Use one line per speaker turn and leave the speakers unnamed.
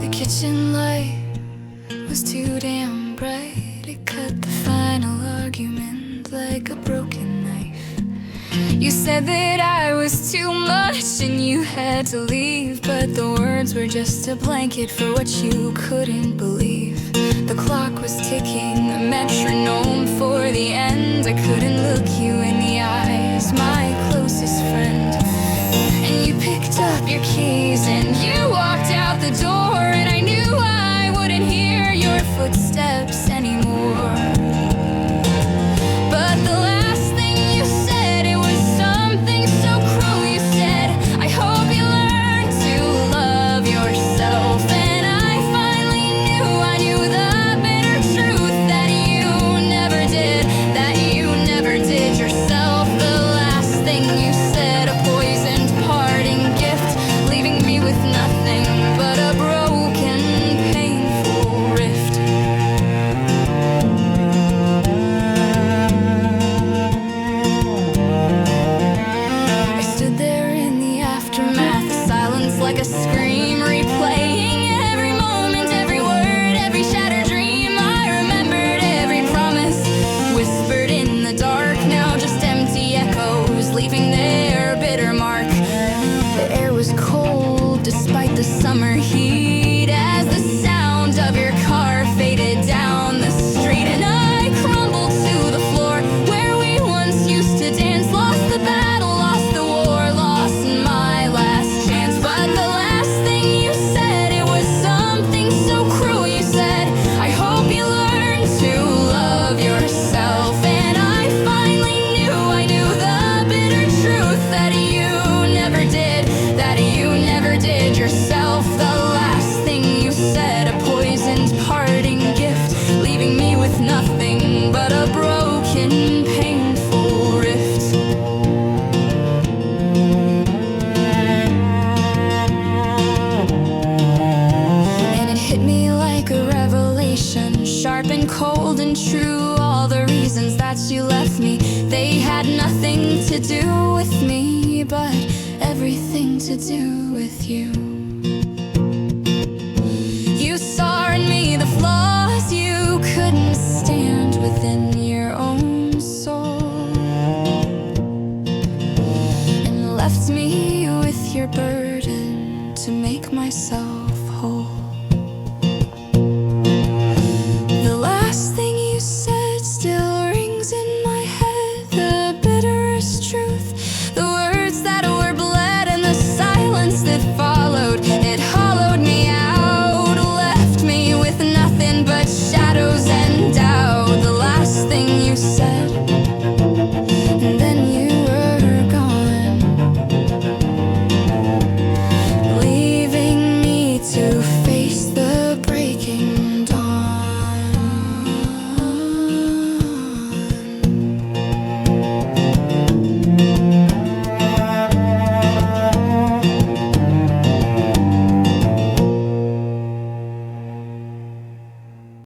The kitchen light was too damn bright. It cut the final argument like a broken knife. You said that I was too much and you had to leave, but the words were just a blanket for what you couldn't believe. The clock was ticking, a metronome for the end. I couldn't look you in the eyes, my closest friend. And you picked up your keys and you walked out the door, and I knew I wouldn't hear your footsteps anymore. But the last thing you said, it was something so cruel. You said, I hope you learn to love yourself. And I finally knew the bitter truth that you never did, that you never did yourself. The last thing you said, a poisoned parting gift, leaving me with nothing but a broken, painful rift. I stood there in the aftermath, silence like a scream, replaying every moment, every word, every shattered dream. I remembered every promise, whispered in the dark, now just empty echoes, leaving their bitter mark. The air was cold despite the summer heat, as the sound of your car faded down the street, and I crumbled to the floor where we once used to dance. Lost the battle, lost the war, lost my last chance. But the last thing you said, it was something so cruel. You said, I hope you learn to love yourself. And I finally knew the bitter truth that you never did, that you never did yourself. The last thing you said, a poisoned parting gift, leaving me with nothing but a broken, painful rift. And it hit me like a revelation, sharp and cold and true. All the reasons that you left me, they had nothing to do with me, but everything to do with you. You saw in me the flaws you couldn't stand within your own soul, and left me with your burden to make myself whole.